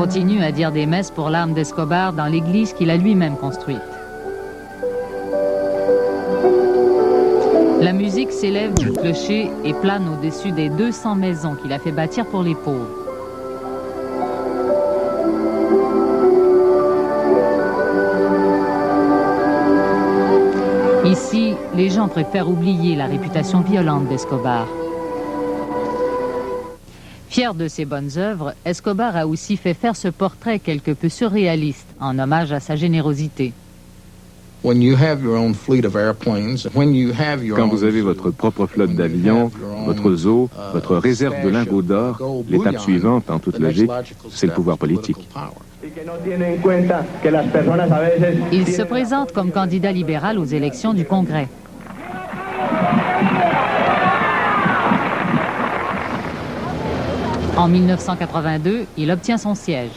continue à dire des messes pour l'âme d'Escobar dans l'église qu'il a lui-même construite. La musique s'élève du clocher et plane au-dessus des 200 maisons qu'il a fait bâtir pour les pauvres. Ici, les gens préfèrent oublier la réputation violente d'Escobar. Fier de ses bonnes œuvres, Escobar a aussi fait faire ce portrait quelque peu surréaliste, en hommage à sa générosité. Quand vous avez votre propre flotte d'avions, votre zoo, votre réserve de lingots d'or, l'étape suivante, en toute logique, c'est le pouvoir politique. Il se présente comme candidat libéral aux élections du Congrès. En 1982, il obtient son siège.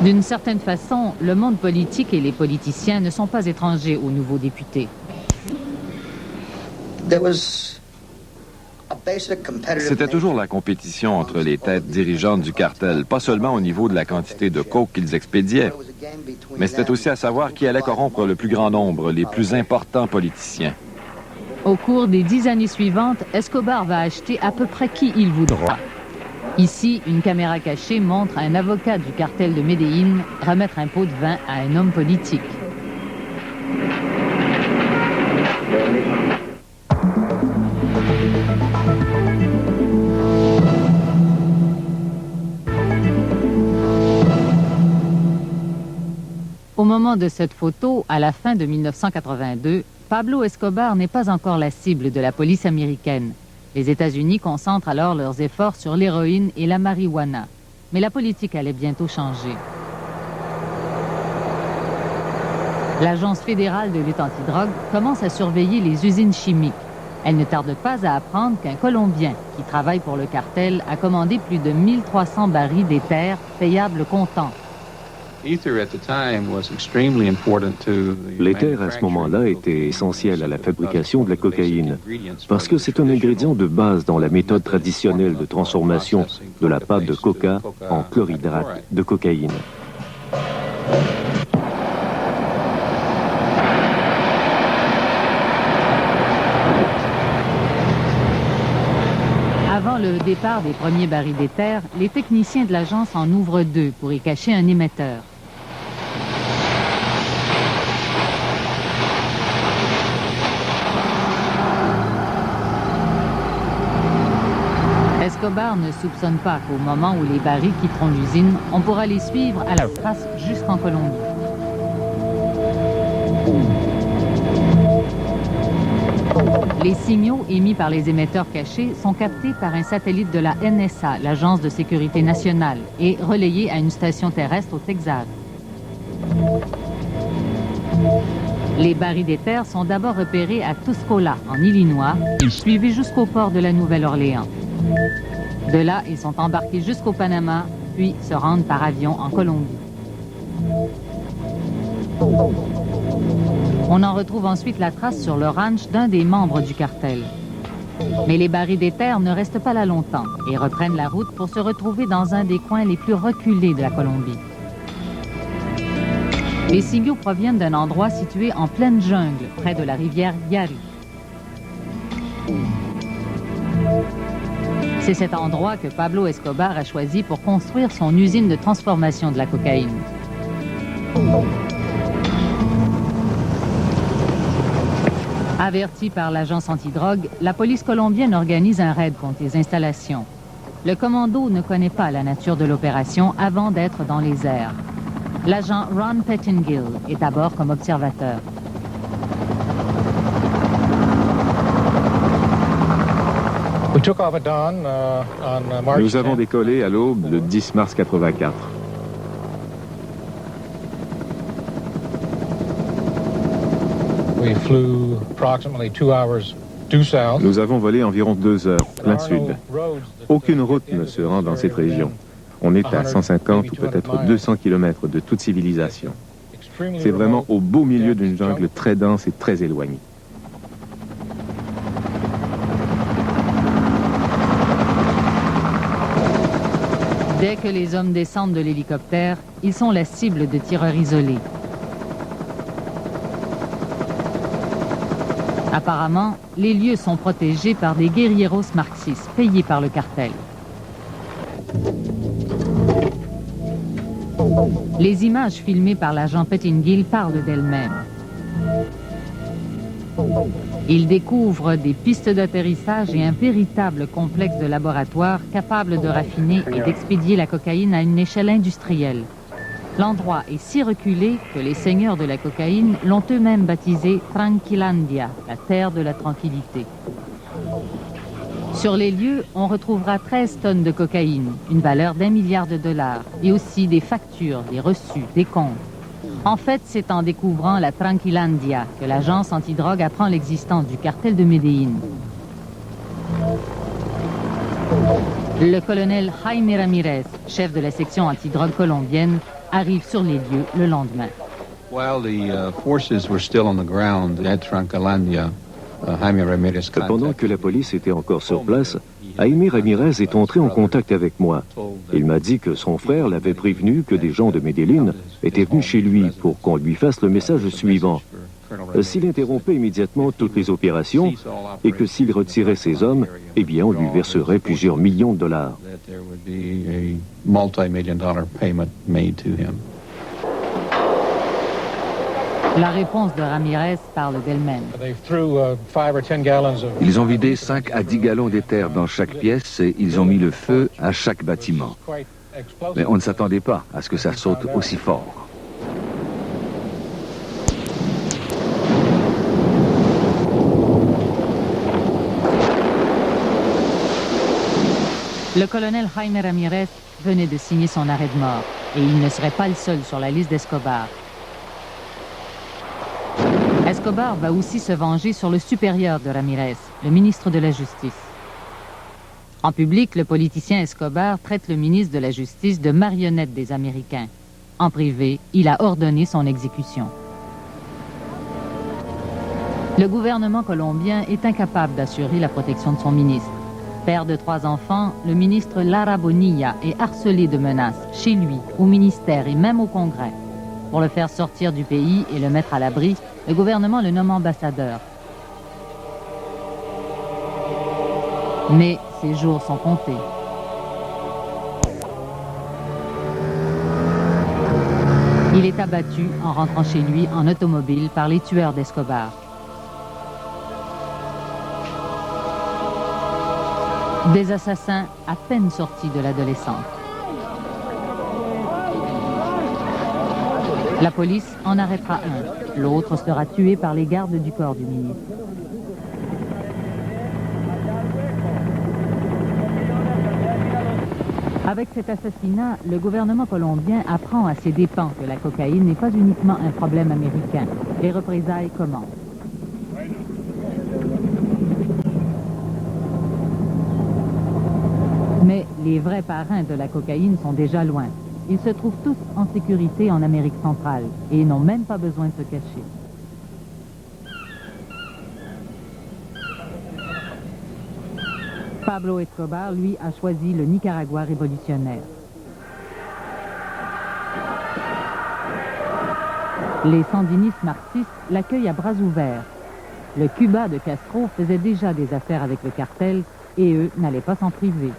D'une certaine façon, le monde politique et les politiciens ne sont pas étrangers aux nouveaux députés. C'était toujours la compétition entre les têtes dirigeantes du cartel, pas seulement au niveau de la quantité de coke qu'ils expédiaient, mais c'était aussi à savoir qui allait corrompre le plus grand nombre, les plus importants politiciens. Au cours des 10 années suivantes, Escobar va acheter à peu près qui il voudra. Ici, une caméra cachée montre un avocat du cartel de Medellín remettre un pot de vin à un homme politique. Au moment de cette photo, à la fin de 1982, Pablo Escobar n'est pas encore la cible de la police américaine. Les États-Unis concentrent alors leurs efforts sur l'héroïne et la marijuana. Mais la politique allait bientôt changer. L'Agence fédérale de lutte antidrogue commence à surveiller les usines chimiques. Elle ne tarde pas à apprendre qu'un Colombien qui travaille pour le cartel a commandé plus de 1300 barils d'éther payables comptant. L'éther à ce moment-là était essentiel à la fabrication de la cocaïne parce que c'est un ingrédient de base dans la méthode traditionnelle de transformation de la pâte de coca en chlorhydrate de cocaïne. Avant le départ des premiers barils d'éther, les techniciens de l'agence en ouvrent 2 pour y cacher un émetteur. Escobar ne soupçonne pas qu'au moment où les barils quitteront l'usine, on pourra les suivre à la trace jusqu'en Colombie. Les signaux émis par les émetteurs cachés sont captés par un satellite de la NSA, l'Agence de sécurité nationale, et relayés à une station terrestre au Texas. Les barils d'éther sont d'abord repérés à Tuscola, en Illinois, suivis jusqu'au port de la Nouvelle-Orléans. De là, ils sont embarqués jusqu'au Panama, puis se rendent par avion en Colombie. On en retrouve ensuite la trace sur le ranch d'un des membres du cartel. Mais les barils d'éther ne restent pas là longtemps et reprennent la route pour se retrouver dans un des coins les plus reculés de la Colombie. Les signaux proviennent d'un endroit situé en pleine jungle, près de la rivière Yari. C'est cet endroit que Pablo Escobar a choisi pour construire son usine de transformation de la cocaïne. Avertie par l'agence antidrogue, la police colombienne organise un raid contre les installations. Le commando ne connaît pas la nature de l'opération avant d'être dans les airs. L'agent Ron Pettingill est à bord comme observateur. Nous avons décollé à l'aube le 10 mars 84. Nous avons volé environ 2 heures, plein sud. Aucune route ne se rend dans cette région. On est à 150 ou peut-être 200 kilomètres de toute civilisation. C'est vraiment au beau milieu d'une jungle très dense et très éloignée. Dès que les hommes descendent de l'hélicoptère, ils sont la cible de tireurs isolés. Apparemment, les lieux sont protégés par des guérilleros marxistes payés par le cartel. Les images filmées par l'agent Pettingill parlent d'elles-mêmes. Il découvre des pistes d'atterrissage et un véritable complexe de laboratoire capable de raffiner et d'expédier la cocaïne à une échelle industrielle. L'endroit est si reculé que les seigneurs de la cocaïne l'ont eux-mêmes baptisé Tranquilandia, la terre de la tranquillité. Sur les lieux, on retrouvera 13 tonnes de cocaïne, une valeur d'1 milliard de dollars, et aussi des factures, des reçus, des comptes. En fait, c'est en découvrant la Tranquilandia que l'agence antidrogue apprend l'existence du cartel de Medellín. Le colonel Jaime Ramirez, chef de la section antidrogue colombienne, arrive sur les lieux le lendemain. Pendant que la police était encore sur place, Jaime Ramirez est entré en contact avec moi. Il m'a dit que son frère l'avait prévenu que des gens de Medellín étaient venus chez lui pour qu'on lui fasse le message suivant. S'il interrompait immédiatement toutes les opérations et que s'il retirait ses hommes, eh bien on lui verserait plusieurs millions de dollars. La réponse de Ramirez parle d'elle-même. Ils ont vidé 5 à 10 gallons d'éther dans chaque pièce et ils ont mis le feu à chaque bâtiment. Mais on ne s'attendait pas à ce que ça saute aussi fort. Le colonel Jaime Ramirez venait de signer son arrêt de mort et il ne serait pas le seul sur la liste d'Escobar. Escobar va aussi se venger sur le supérieur de Ramirez, le ministre de la Justice. En public, le politicien Escobar traite le ministre de la Justice de marionnette des Américains. En privé, il a ordonné son exécution. Le gouvernement colombien est incapable d'assurer la protection de son ministre. Père de 3 enfants, le ministre Lara Bonilla est harcelé de menaces, chez lui, au ministère et même au Congrès. Pour le faire sortir du pays et le mettre à l'abri, le gouvernement le nomme ambassadeur. Mais ses jours sont comptés. Il est abattu en rentrant chez lui en automobile par les tueurs d'Escobar. Des assassins à peine sortis de l'adolescence. La police en arrêtera un. L'autre sera tué par les gardes du corps du ministre. Avec cet assassinat, le gouvernement colombien apprend à ses dépens que la cocaïne n'est pas uniquement un problème américain. Les représailles commencent. Mais les vrais parrains de la cocaïne sont déjà loin. Ils se trouvent tous en sécurité en Amérique centrale et n'ont même pas besoin de se cacher. Pablo Escobar, lui, a choisi le Nicaragua révolutionnaire. Les sandinistes marxistes l'accueillent à bras ouverts. Le Cuba de Castro faisait déjà des affaires avec le cartel et eux n'allaient pas s'en priver.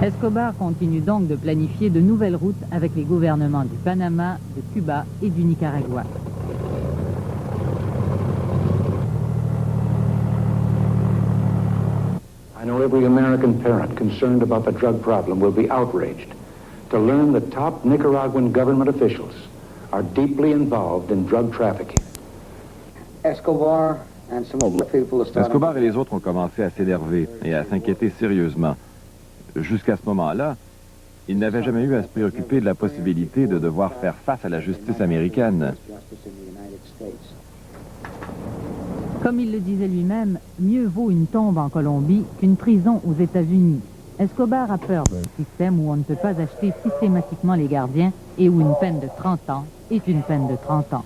Escobar continue donc de planifier de nouvelles routes avec les gouvernements du Panama, de Cuba et du Nicaragua. I know every American parent concerned about the drug problem will be outraged to learn that top Nicaraguan government officials are deeply involved in drug trafficking. Escobar et les autres ont commencé à s'énerver et à s'inquiéter sérieusement. Jusqu'à ce moment-là, ils n'avaient jamais eu à se préoccuper de la possibilité de devoir faire face à la justice américaine. Comme il le disait lui-même, mieux vaut une tombe en Colombie qu'une prison aux États-Unis. Escobar a peur d'un système où on ne peut pas acheter systématiquement les gardiens et où une peine de 30 ans est une peine de 30 ans.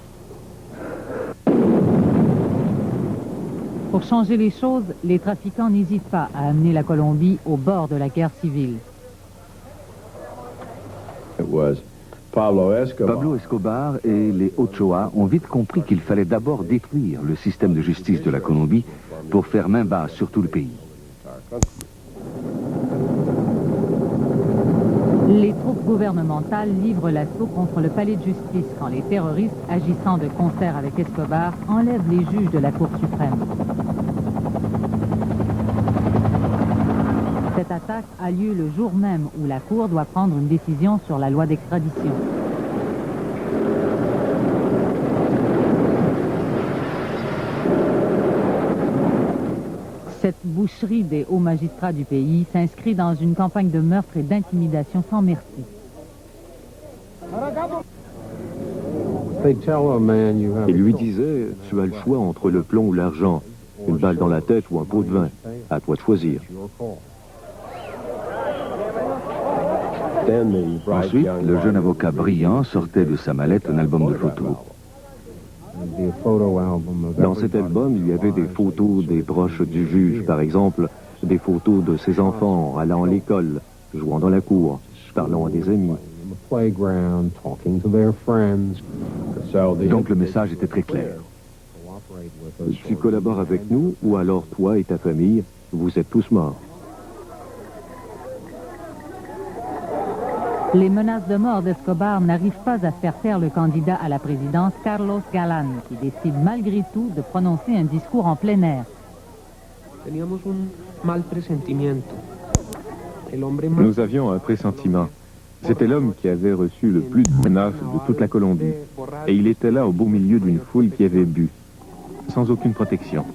Pour changer les choses, les trafiquants n'hésitent pas à amener la Colombie au bord de la guerre civile. Pablo Escobar et les Ochoa ont vite compris qu'il fallait d'abord détruire le système de justice de la Colombie pour faire main basse sur tout le pays. Les troupes gouvernementales livrent l'assaut contre le palais de justice quand les terroristes, agissant de concert avec Escobar, enlèvent les juges de la Cour suprême. Cette attaque a lieu le jour même où la Cour doit prendre une décision sur la loi d'extradition. Cette boucherie des hauts magistrats du pays s'inscrit dans une campagne de meurtre et d'intimidation sans merci. Il lui disait, tu as le choix entre le plomb ou l'argent, une balle dans la tête ou un pot de vin. À toi de choisir. Ensuite, le jeune avocat brillant sortait de sa mallette un album de photos. Dans cet album, il y avait des photos des proches du juge, par exemple, des photos de ses enfants allant à l'école, jouant dans la cour, parlant à des amis. Donc le message était très clair. Tu collabores avec nous, ou alors toi et ta famille, vous êtes tous morts. Les menaces de mort d'Escobar n'arrivent pas à faire taire le candidat à la présidence, Carlos Galán, qui décide malgré tout de prononcer un discours en plein air. Nous avions un pressentiment. C'était l'homme qui avait reçu le plus de menaces de toute la Colombie. Et il était là au beau milieu d'une foule qui avait bu, sans aucune protection.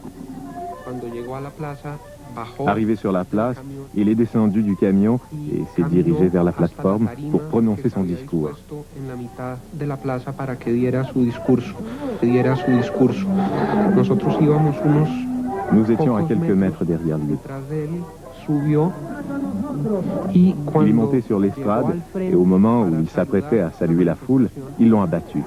Arrivé sur la place, il est descendu du camion et s'est dirigé vers la plateforme pour prononcer son discours. Nous étions à quelques mètres derrière lui. Il est monté sur l'estrade et au moment où il s'apprêtait à saluer la foule, ils l'ont abattu.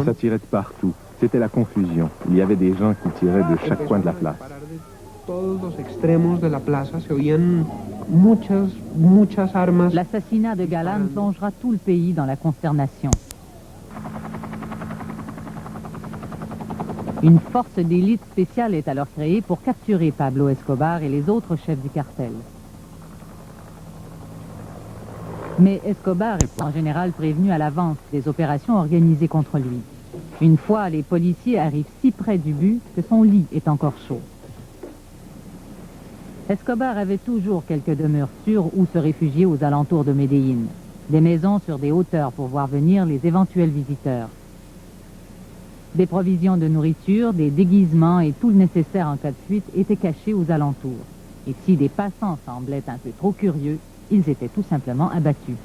Ça tirait de partout. C'était la confusion. Il y avait des gens qui tiraient de chaque coin de la place. L'assassinat de Galán plongera tout le pays dans la consternation. Une force d'élite spéciale est alors créée pour capturer Pablo Escobar et les autres chefs du cartel. Mais Escobar est en général prévenu à l'avance des opérations organisées contre lui. Une fois, les policiers arrivent si près du but que son lit est encore chaud. Escobar avait toujours quelques demeures sûres où se réfugier aux alentours de Medellín. Des maisons sur des hauteurs pour voir venir les éventuels visiteurs. Des provisions de nourriture, des déguisements et tout le nécessaire en cas de fuite étaient cachés aux alentours. Et si des passants semblaient un peu trop curieux, ils étaient tout simplement abattus.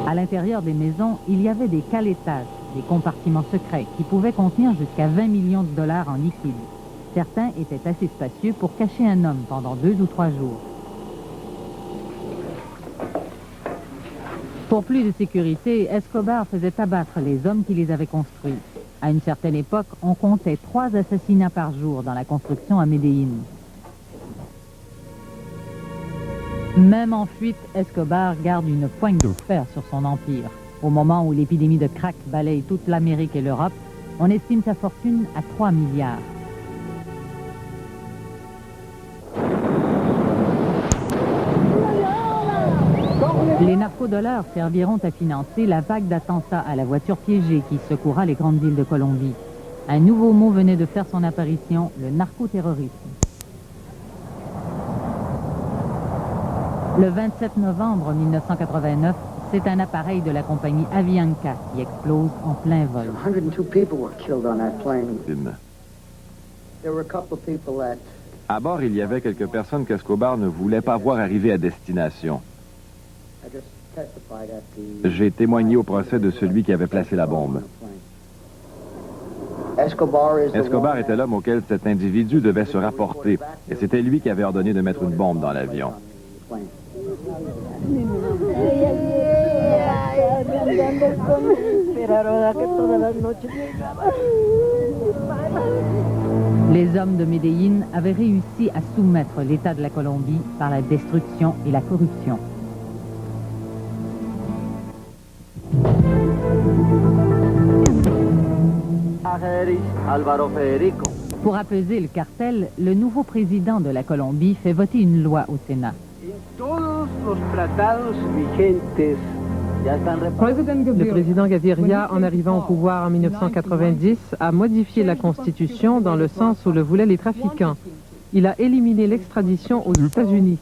À l'intérieur des maisons, il y avait des caletas, des compartiments secrets qui pouvaient contenir jusqu'à 20 millions de dollars en liquide. Certains étaient assez spacieux pour cacher un homme pendant 2 ou 3 jours. Pour plus de sécurité, Escobar faisait abattre les hommes qui les avaient construits. À une certaine époque, on comptait 3 assassinats par jour dans la construction à Medellín. Même en fuite, Escobar garde une poigne de fer sur son empire. Au moment où l'épidémie de crack balaye toute l'Amérique et l'Europe, on estime sa fortune à 3 milliards. Les narcodollars serviront à financer la vague d'attentats à la voiture piégée qui secoura les grandes villes de Colombie. Un nouveau mot venait de faire son apparition, le narcoterrorisme. Le 27 novembre 1989, c'est un appareil de la compagnie Avianca qui explose en plein vol. 102 people were killed on that plane. There were a couple of people that... À bord, il y avait quelques personnes qu'Escobar ne voulait pas voir arriver à destination. J'ai témoigné au procès de celui qui avait placé la bombe. Escobar était l'homme auquel cet individu devait se rapporter, et c'était lui qui avait ordonné de mettre une bombe dans l'avion. Les hommes de Medellín avaient réussi à soumettre l'État de la Colombie par la destruction et la corruption. Pour apaiser le cartel, le nouveau président de la Colombie fait voter une loi au Sénat. Le président Gaviria, en arrivant au pouvoir en 1990, a modifié la Constitution dans le sens où le voulaient les trafiquants. Il a éliminé l'extradition aux États-Unis.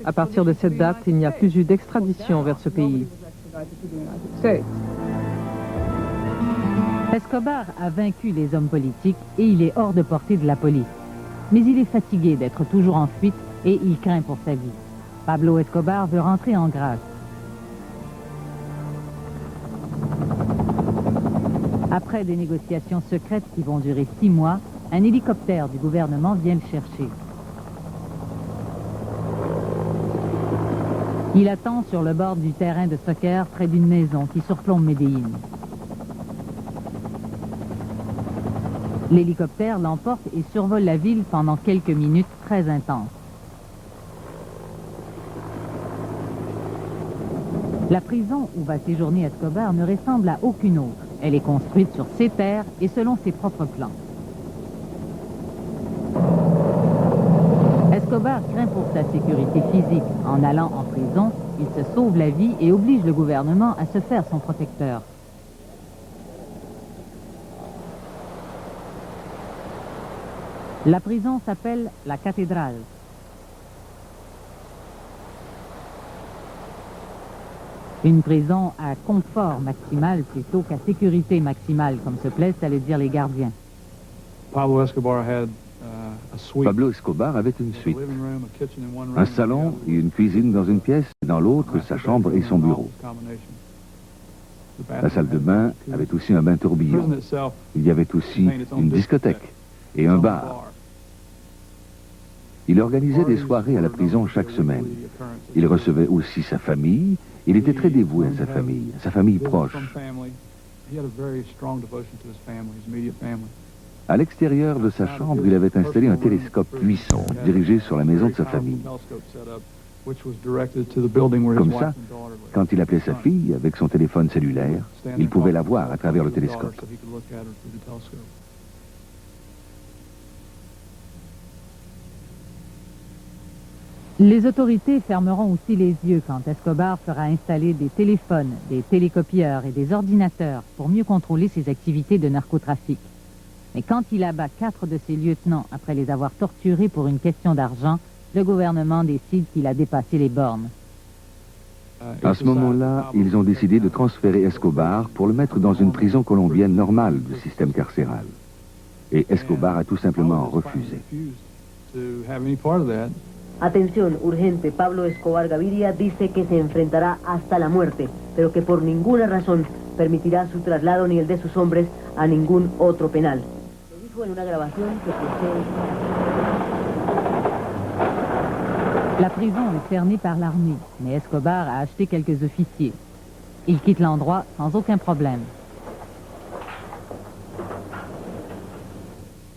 À partir de cette date, il n'y a plus eu d'extradition vers ce pays. Escobar a vaincu les hommes politiques et il est hors de portée de la police. Mais il est fatigué d'être toujours en fuite et il craint pour sa vie. Pablo Escobar veut rentrer en grâce. Après des négociations secrètes qui vont durer 6 mois, un hélicoptère du gouvernement vient le chercher. Il attend sur le bord du terrain de soccer près d'une maison qui surplombe Medellín. L'hélicoptère l'emporte et survole la ville pendant quelques minutes très intenses. La prison où va séjourner Escobar ne ressemble à aucune autre. Elle est construite sur ses terres et selon ses propres plans. Escobar craint pour sa sécurité physique. En allant en prison, il se sauve la vie et oblige le gouvernement à se faire son protecteur. La prison s'appelle la cathédrale. Une prison à confort maximal plutôt qu'à sécurité maximale, comme se plaisent à le dire les gardiens. Pablo Escobar avait une suite. Un salon et une cuisine dans une pièce, et dans l'autre, sa chambre et son bureau. La salle de bain avait aussi un bain tourbillon. Il y avait aussi une discothèque et un bar. Il organisait des soirées à la prison chaque semaine. Il recevait aussi sa famille. Il était très dévoué à sa famille proche. À l'extérieur de sa chambre, il avait installé un télescope puissant dirigé sur la maison de sa famille. Comme ça, quand il appelait sa fille avec son téléphone cellulaire, il pouvait la voir à travers le télescope. Les autorités fermeront aussi les yeux quand Escobar fera installer des téléphones, des télécopieurs et des ordinateurs pour mieux contrôler ses activités de narcotrafic. Mais quand il abat 4 de ses lieutenants après les avoir torturés pour une question d'argent, le gouvernement décide qu'il a dépassé les bornes. À ce moment-là, ils ont décidé de transférer Escobar pour le mettre dans une prison colombienne normale du système carcéral. Et Escobar a tout simplement refusé. Atención, urgente, Pablo Escobar Gaviria dice que se enfrentará hasta la muerte, pero que por ninguna razón permitirá su traslado ni el de sus hombres a ningún otro penal. Lo dijo en una grabación que posee... La prison est cernée par l'armée, mais Escobar a acheté quelques officiers. Il quitte l'endroit sans aucun problème.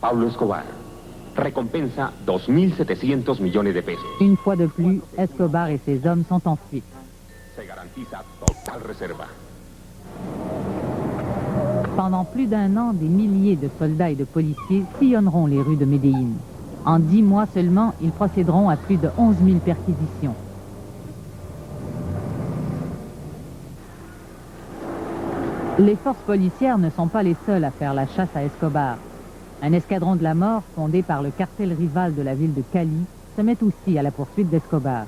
Pablo Escobar. Récompensa 2.700 millones de pesos. Une fois de plus, Escobar et ses hommes sont en fuite. Se garantiza total reserva. Pendant plus d'1 an, des milliers de soldats et de policiers sillonneront les rues de Medellín. En 10 mois seulement, ils procéderont à plus de 11 000 perquisitions. Les forces policières ne sont pas les seules à faire la chasse à Escobar. Un escadron de la mort, fondé par le cartel rival de la ville de Cali, se met aussi à la poursuite d'Escobar.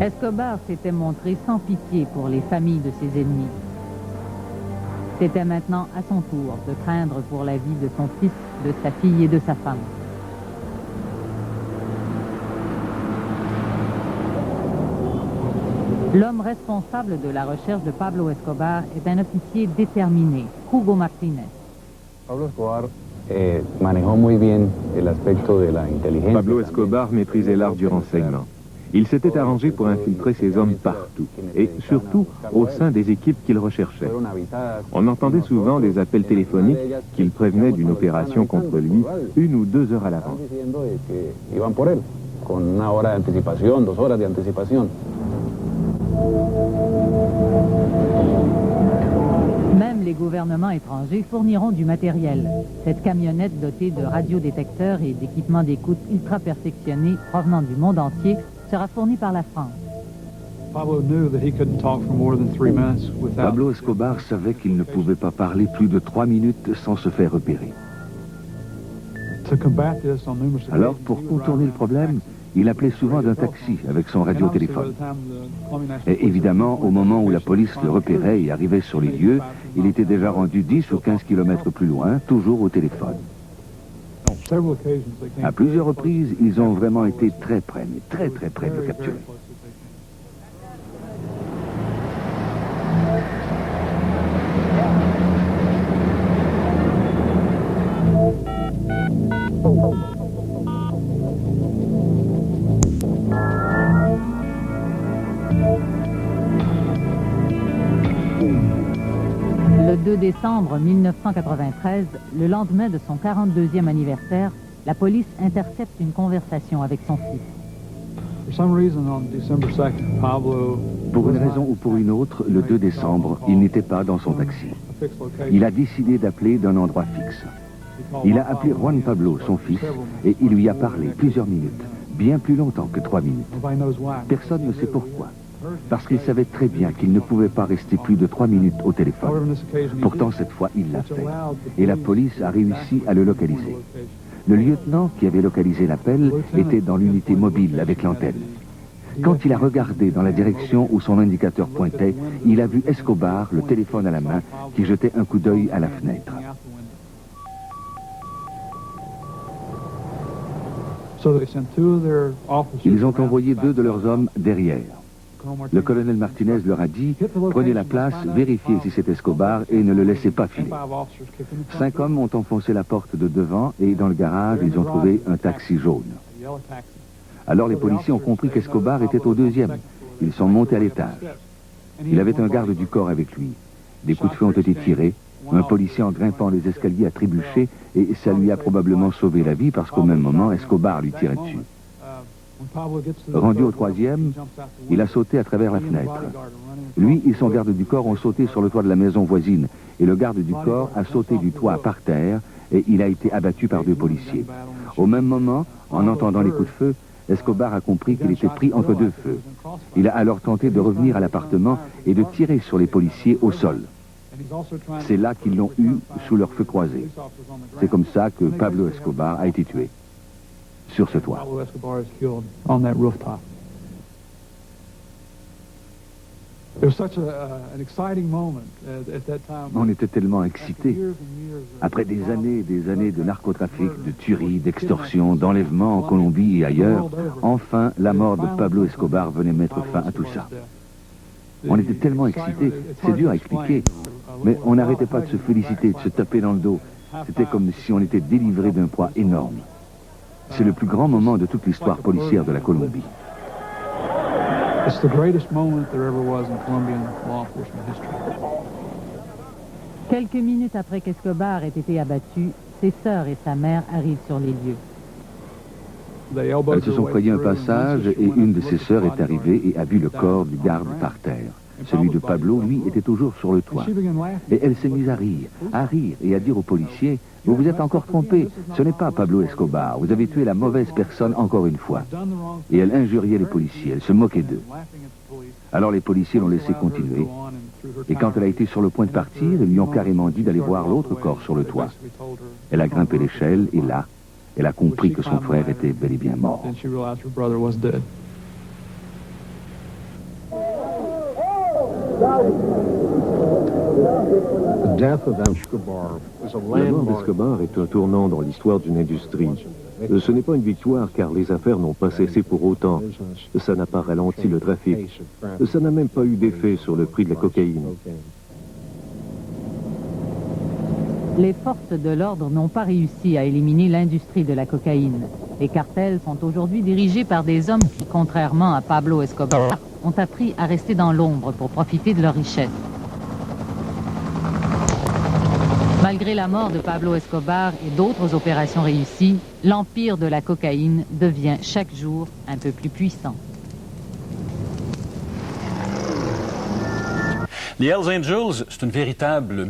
Escobar s'était montré sans pitié pour les familles de ses ennemis. C'était maintenant à son tour de craindre pour la vie de son fils, de sa fille et de sa femme. L'homme responsable de la recherche de Pablo Escobar est un officier déterminé, Hugo Martinez. Pablo Escobar manejó muy bien el aspecto de la inteligencia. Pablo Escobar maîtrisait l'art du renseignement. Il s'était arrangé pour infiltrer ses hommes partout, et surtout au sein des équipes qu'il recherchait. On entendait souvent des appels téléphoniques qu'il prévenait d'une opération contre lui 1 ou 2 heures à l'avance. Même les gouvernements étrangers fourniront du matériel. Cette camionnette dotée de radiodétecteurs et d'équipements d'écoute ultra perfectionnés provenant du monde entier sera fournie par la France. Pablo Escobar savait qu'il ne pouvait pas parler plus de 3 minutes sans se faire repérer. Alors, pour contourner le problème, il appelait souvent d'un taxi avec son radiotéléphone. Et évidemment, au moment où la police le repérait et arrivait sur les lieux, il était déjà rendu 10 ou 15 kilomètres plus loin, toujours au téléphone. À plusieurs reprises, ils ont vraiment été très près, mais très près de le capturer. Le 2 décembre 1993, le lendemain de son 42e anniversaire, la police intercepte une conversation avec son fils. Pour une raison ou pour une autre, le 2 décembre, il n'était pas dans son taxi. Il a décidé d'appeler d'un endroit fixe. Il a appelé Juan Pablo, son fils, et il lui a parlé plusieurs minutes, bien plus longtemps que 3 minutes. Personne ne sait pourquoi. Parce qu'il savait très bien qu'il ne pouvait pas rester plus de 3 minutes au téléphone. Pourtant, cette fois, il l'a fait. Et la police a réussi à le localiser. Le lieutenant qui avait localisé l'appel était dans l'unité mobile avec l'antenne. Quand il a regardé dans la direction où son indicateur pointait, il a vu Escobar, le téléphone à la main, qui jetait un coup d'œil à la fenêtre. Ils ont envoyé 2 de leurs hommes derrière. Le colonel Martinez leur a dit « Prenez la place, vérifiez si c'est Escobar et ne le laissez pas filer ». 5 hommes ont enfoncé la porte de devant et dans le garage, ils ont trouvé un taxi jaune. Alors les policiers ont compris qu'Escobar était au 2e. Ils sont montés à l'étage. Il avait un garde du corps avec lui. Des coups de feu ont été tirés. Un policier en grimpant les escaliers a trébuché et ça lui a probablement sauvé la vie parce qu'au même moment, Escobar lui tirait dessus. Rendu au 3e, il a sauté à travers la fenêtre. Lui et son garde du corps ont sauté sur le toit de la maison voisine et le garde du corps a sauté du toit par terre et il a été abattu par 2 policiers. Au même moment, en entendant les coups de feu, Escobar a compris qu'il était pris entre 2 feux. Il a alors tenté de revenir à l'appartement et de tirer sur les policiers au sol. C'est là qu'ils l'ont eu sous leur feu croisé. C'est comme ça que Pablo Escobar a été tué. Sur ce toit. On était tellement excités. Après des années de narcotrafic, de tueries, d'extorsions, d'enlèvements en Colombie et ailleurs, enfin, la mort de Pablo Escobar venait mettre fin à tout ça. On était tellement excités, c'est dur à expliquer, mais on n'arrêtait pas de se féliciter, de se taper dans le dos. C'était comme si on était délivré d'un poids énorme. C'est le plus grand moment de toute l'histoire policière de la Colombie. Quelques minutes après qu'Escobar ait été abattu, ses sœurs et sa mère arrivent sur les lieux. Elles se sont frayé un passage et une de ses sœurs est arrivée et a vu le corps du garde par terre. Celui de Pablo, lui, était toujours sur le toit. Et elle s'est mise à rire et à dire aux policiers « Vous vous êtes encore trompés, ce n'est pas Pablo Escobar, vous avez tué la mauvaise personne encore une fois. » Et elle injuriait les policiers, elle se moquait d'eux. Alors les policiers l'ont laissé continuer. Et quand elle a été sur le point de partir, ils lui ont carrément dit d'aller voir l'autre corps sur le toit. Elle a grimpé l'échelle et là, elle a compris que son frère était bel et bien mort. La mort d'Escobar est un tournant dans l'histoire d'une industrie. Ce n'est pas une victoire car les affaires n'ont pas cessé pour autant. Ça n'a pas ralenti le trafic. Ça n'a même pas eu d'effet sur le prix de la cocaïne. Les forces de l'ordre n'ont pas réussi à éliminer l'industrie de la cocaïne. Les cartels sont aujourd'hui dirigés par des hommes qui, contrairement à Pablo Escobar, ont appris à rester dans l'ombre pour profiter de leur richesse. Malgré la mort de Pablo Escobar et d'autres opérations réussies, l'empire de la cocaïne devient chaque jour un peu plus puissant. Les Hells Angels, c'est une véritable